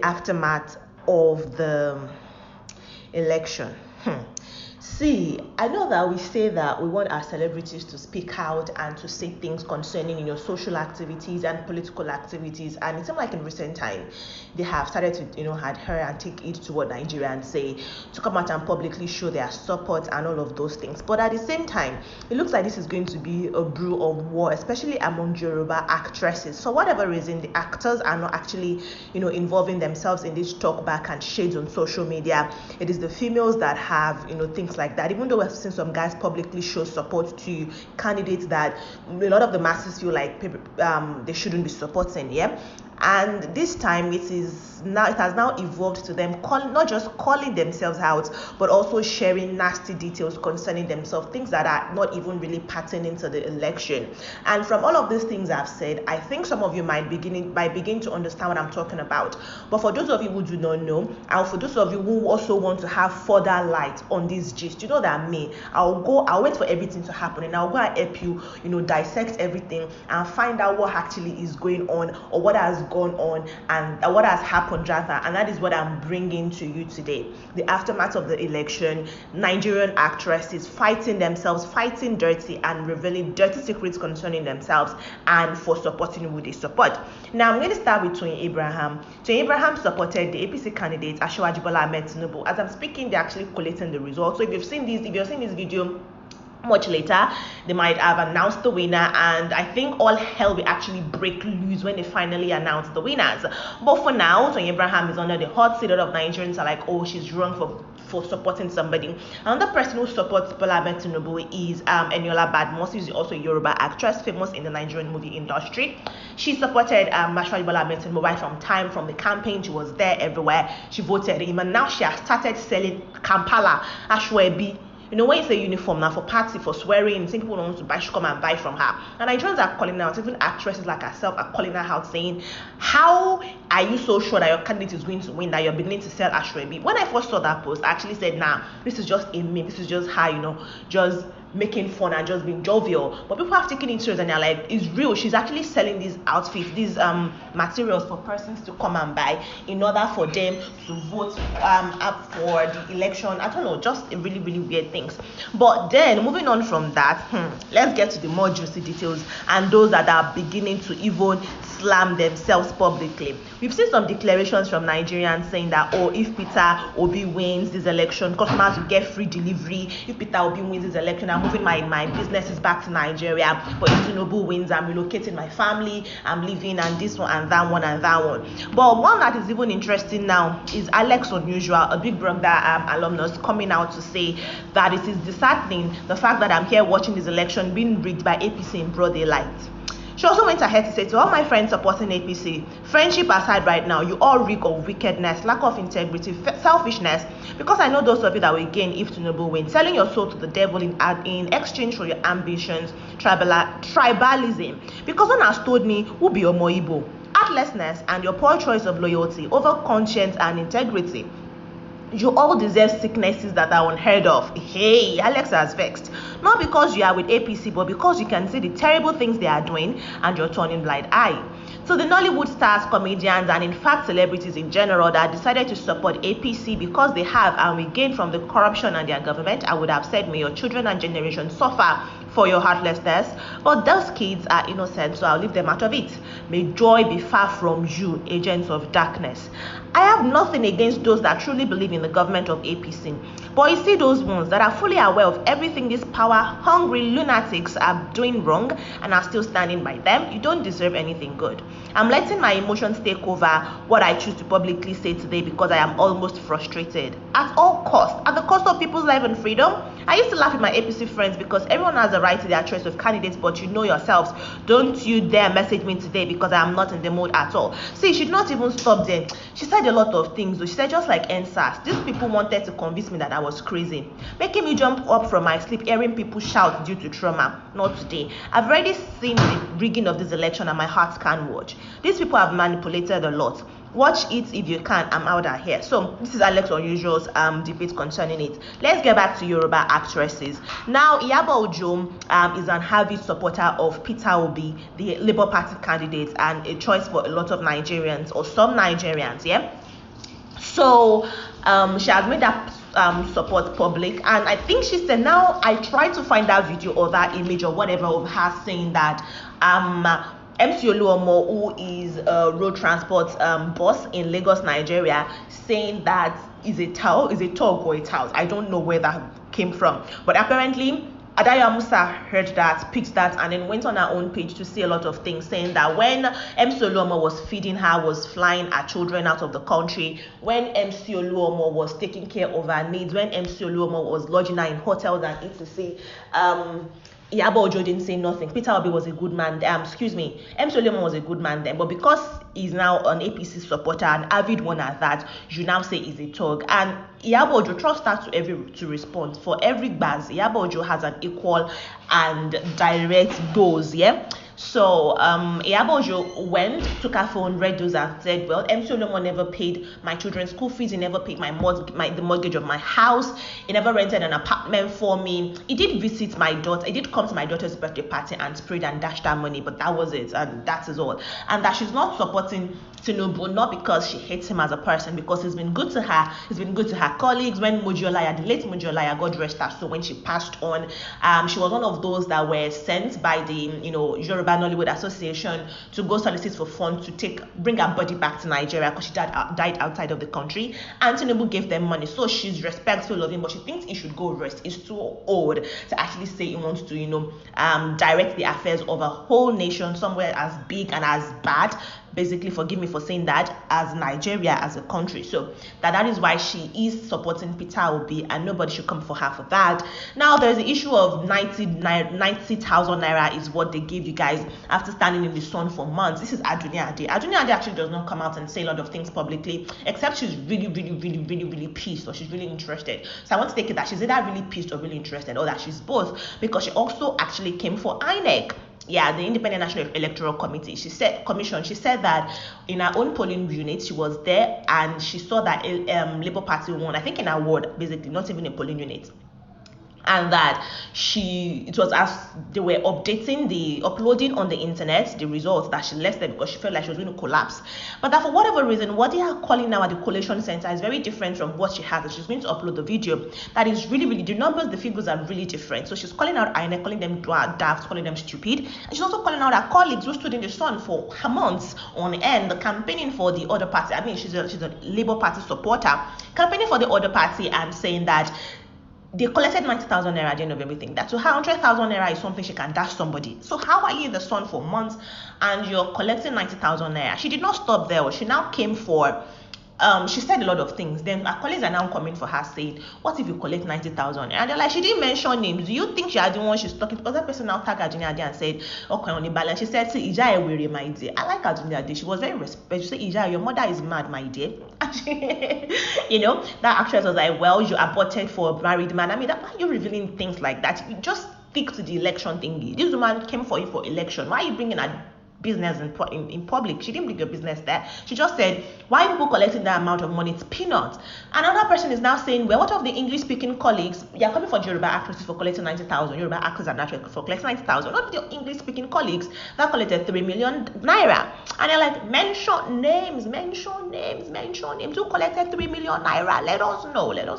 aftermath of the election. See, I know that we say that we want our celebrities to speak out and to say things concerning, social activities and political activities. And it seems like in recent time, they have started to, adhere and take heed to what Nigerians say, to come out and publicly show their support and all of those things. But at the same time, it looks like this is going to be a brew of war, especially among Yoruba actresses. For whatever reason, the actors are not actually, involving themselves in this talk back and shades on social media. It is the females that have, things like that, even though we've seen some guys publicly show support to candidates that a lot of the masses feel like they shouldn't be supporting. And this time it has now evolved to them not just calling themselves out, but also sharing nasty details concerning themselves, things that are not even really pertaining to the election. And from all of these things I've said, I think some of you might begin to understand what I'm talking about. But for those of you who do not know, and for those of you who also want to have further light on this gist, you know that I'll wait for everything to happen, and I'll go and help you, dissect everything and find out what actually is going on, or what has gone on, and what has happened rather. And that is what I'm bringing to you today: the aftermath of the election, Nigerian actresses fighting themselves, fighting dirty and revealing dirty secrets concerning themselves, and for supporting who they support. Now I'm going to start with Toyin Abraham. Toyin Abraham supported the APC candidate Asiwaju Bola Ahmed Tinubu. As I'm speaking, they're actually collating the results. So if you've seen this video much later, they might have announced the winner, and I think all hell will actually break loose when they finally announce the winners. But for now, Toyin Abraham is under the hot seat. A lot of Nigerians are like, oh, she's wrong for supporting somebody. Another person who supports Bola Ahmed Tinubu is Eniola Badmus, who's also a Yoruba actress famous in the Nigerian movie industry. She supported Asiwaju Bola Ahmed Tinubu right from the campaign. She was there everywhere. She voted him, and now she has started selling Kampala Ashwebi. When it's a uniform now for party, for swearing, some people don't want to buy, she come and buy from her. And Nigerians are calling out, even actresses like herself are calling her out, saying, how are you so sure that your candidate is going to win, that you're beginning to sell Ashwebi? When I first saw that post, I actually said, nah, this is just a meme. This is just her, just making fun and just being jovial. But people have taken it serious, and they're like, it's real. She's actually selling these outfits, these materials for persons to come and buy in order for them to vote up for the election. I don't know, just a really, really weird things. But then moving on from that, let's get to the more juicy details and those that are beginning to even slam themselves publicly. We've seen some declarations from Nigerians saying that, oh, if Peter Obi wins this election, customers will get free delivery. If Peter Obi wins this election, I'm moving my businesses back to Nigeria. But if Tinubu wins, I'm relocating my family, I'm leaving, and this one and that one and that one. But one that is even interesting now is Alex Unusual, a Big Brother alumnus, coming out to say that it is disheartening, the fact that I'm here watching this election being rigged by APC in broad daylight. She also went ahead to say to all my friends supporting APC, friendship aside right now, you all reek of wickedness, lack of integrity, selfishness, because I know those of you that will gain if Tinubu wins, selling your soul to the devil in exchange for your ambitions, tribalism. Because one has told me, who be your Moibo, heartlessness and your poor choice of loyalty over conscience and integrity. You all deserve sicknesses that are unheard of. Hey, Alex has vexed. Not because you are with APC, but because you can see the terrible things they are doing and you're turning blind eye. So the Nollywood stars, comedians, and in fact celebrities in general that decided to support APC because they have and we gain from the corruption and their government, I would have said, may your children and generations suffer for your heartlessness. But those kids are innocent, so I'll leave them out of it. May joy be far from you, agents of darkness. I have nothing against those that truly believe in the government of APC. But you see those ones that are fully aware of everything these power-hungry lunatics are doing wrong and are still standing by them, you don't deserve anything good. I'm letting my emotions take over what I choose to publicly say today because I am almost frustrated. At all costs, at the cost of people's life and freedom. I used to laugh with my APC friends because everyone has a right to their choice of candidates, but you know yourselves. Don't you dare message me today because I am not in the mood at all. See, she did not even stop there. She said a lot of things though. She said just like NSAS, these people wanted to convince me that I was crazy, making me jump up from my sleep hearing people shout due to trauma. Not today. I've already seen the rigging of this election and my heart can't watch. These people have manipulated a lot. Watch it if you can. I'm out of here. So this is Alex Unusual's debate concerning it. Let's get back to Yoruba actresses. Now Iyabo Ojo is an avid supporter of Peter Obi, the Labour Party candidate, and a choice for a lot of Nigerians, or some Nigerians, yeah. So she has made that support public, and I think she said, now I tried to find that video or that image or whatever of her saying that MC Oluomo, who is a road transport boss in Lagos, Nigeria, saying that is a tug or a tout. I don't know where that came from, but apparently Adaya Musa heard that, picked that, and then went on her own page to say a lot of things, saying that when MC Oluomo was feeding her, was flying her children out of the country, when MC Oluomo was taking care of her needs, when MC Oluomo was lodging her in hotels and etc. Iyabo Ojo didn't say nothing. Peter Obi was a good man. MC Oluomo was a good man then, but because he's now an APC supporter, an avid one at that, you now say he's a thug. And Iyabo Ojo trust her to respond. For every buzz, Iyabo Ojo has an equal and direct dose, yeah. So Iyabo Ojo took her phone, read those and said, well, MC Oluomo never paid my children's school fees, he never paid the mortgage of my house, he never rented an apartment for me, he did visit my daughter, he did come to my daughter's birthday party and sprayed and dashed her money, but that was it, and that is all. And that she's not supporting Tinubu, not because she hates him as a person, because he's been good to her, he's been good to her colleagues. When Mojiolaya, the late Mojiolaya, God rest her soul, when she passed on, she was one of those that were sent by the Yoruba Nollywood Association to go solicit for funds to bring her body back to Nigeria because she died outside of the country, and Tinubu gave them money. So she's respectful of him, but she thinks he should go rest. He's too old to actually say he wants to direct the affairs of a whole nation somewhere as big and as bad, basically, forgive me for saying that, as Nigeria as a country. So that is why she is supporting Peter Obi, and nobody should come for her for that. Now there's the issue of 90,000 naira is what they gave you guys after standing in the sun for months. This is Đ1րջT. Đ1րջT actually does not come out and say a lot of things publicly, except she's really, really, really, really, really pissed, or she's really interested. So I want to take it that she's either really pissed or really interested, or that she's both, because she also actually came for INEC. Yeah, the Independent National Electoral Committee. She said that in her own polling unit, she was there and she saw that Labour Party won, I think in her ward, basically, not even a polling unit. And that it was as they were uploading on the internet the results, that she left them because she felt like she was going to collapse. But that for whatever reason, what they are calling now at the collation center is very different from what she has. And she's going to upload the video. That is really, really, the numbers, the figures are really different. So she's calling out INEC, calling them daft, calling them stupid. And she's also calling out her colleagues who stood in the sun for months on end, campaigning for the other party. I mean, she's a Labour Party supporter, campaigning for the other party and saying that they collected 90,000 naira at the end of everything. That 200,000 naira is something she can dash somebody. So how are you in the sun for months and you're collecting 90,000 naira? She did not stop there. She now came for she said a lot of things. Then her colleagues are now coming for her saying, what if you collect 90,000? And they're like, she didn't mention names. Do you think she had the one she's talking to? Because that person now tagged Đ1րջT and said, okay, on the balance. She said, see, Ija Ewere, my dear. I like Đ1րջT. She was very respectful. She said, Ija, your mother is mad, my dear. That actress was like, well, you aborted for a married man. I mean, why are you revealing things like that? You just stick to the election thingy. This woman came for you for election. Why are you bringing her business in public? She didn't bring your business there. She just said, why are people collecting that amount of money? It's peanuts. Another person is now saying, well, what of the English speaking colleagues? You're coming for Yoruba actresses for collecting 90,000. Yoruba actors and actresses for collecting 90,000. What of the English speaking colleagues that collected 3 million naira? And they're like, mention names. Who collected 3 million naira? Let us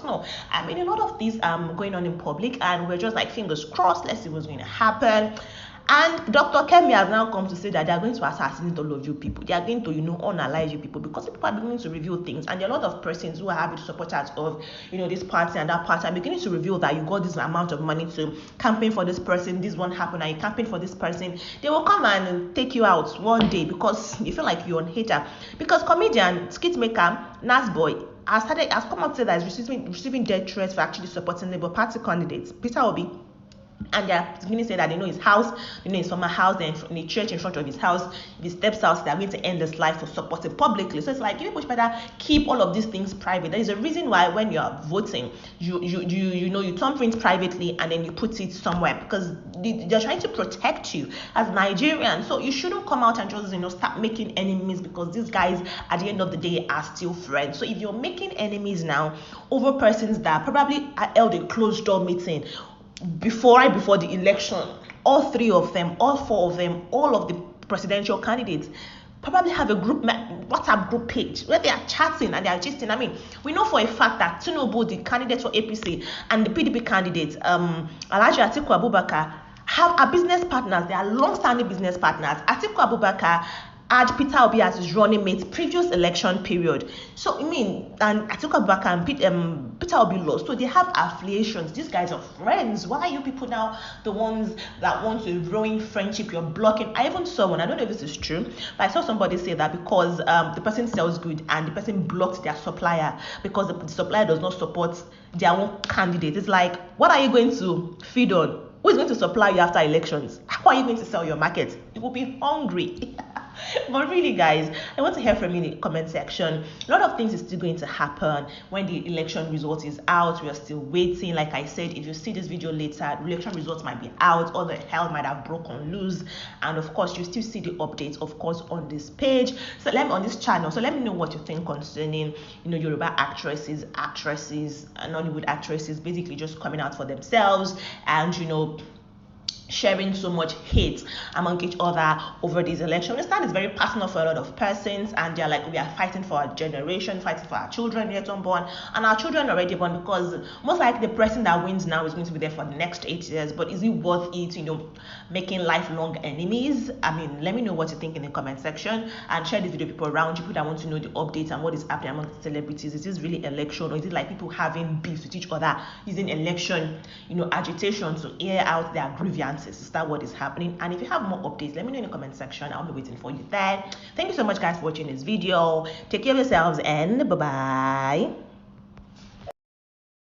know. I mean, a lot of these going on in public, and we're just like, fingers crossed, let's see what's going to happen. And Dr. Kemi has now come to say that they are going to assassinate all of you people. They are going to, unalive you people, because people are beginning to reveal things. And there are a lot of persons who are happy supporters of, this party and that party, are beginning to reveal that you got this amount of money to campaign for this person, this won't happen, and you campaign for this person. They will come and take you out one day because you feel like you're a hater. Because comedian, skit maker, Nasboy, has come out to say that he's receiving death threats for actually supporting Labour Party candidates, Peter Obi. And they're beginning to say that they know his house, his former house, then in the church in front of his house, if he steps out, they're going to end his life for supporting publicly. So it's like, you better keep all of these things private. There is a reason why when you're voting, you thumbprint privately and then you put it somewhere, because they're trying to protect you as Nigerians. So you shouldn't come out and just start making enemies, because these guys at the end of the day are still friends. So if you're making enemies now over persons that probably held a closed door meeting before the election, all 3 of them, all 4 of them, all of the presidential candidates, probably have a group WhatsApp group page where they are chatting and they are gisting. I mean, we know for a fact that Tinubu, the candidate for APC, and the PDP candidate, Alhaji Atiku Abubakar, are business partners. They are long-standing business partners. Atiku Abubakar had Peter Obi as his running mate previous election period. So I mean, and Atiku Abubakar and Peter Obi lost. So they have affiliations. These guys are friends. Why are you people now the ones that want to ruin friendship? You're blocking. I even saw one. I don't know if this is true, but I saw somebody say that because the person sells good and the person blocked their supplier because the supplier does not support their own candidate. It's like, what are you going to feed on? Who is going to supply you after elections? How are you going to sell your market? You will be hungry. But really, guys, I want to hear from you in the comment section. A lot of things is still going to happen when the election result is out. We are still waiting. Like I said, if you see this video later, the election results might be out, all the hell might have broken loose, and of course you still see the updates, of course, on this page. So on this channel. So let me know what you think concerning, Yoruba actresses, Nollywood actresses, basically just coming out for themselves and sharing so much hate among each other over this election. I understand it's very personal for a lot of persons, and they're like, we are fighting for our generation, fighting for our children yet unborn, and our children already born, because most likely the person that wins now is going to be there for the next 8 years. But is it worth it, making lifelong enemies? I mean, let me know what you think in the comment section, and share this video with people around you, people that want to know the updates and what is happening among the celebrities. Is this really election, or is it like people having beef with each other, using election agitation to air out their grievances? Is that what is happening? And if you have more updates, let me know in the comment section. I'll be waiting for you there. Thank you so much, guys, for watching this video. Take care of yourselves, and bye bye.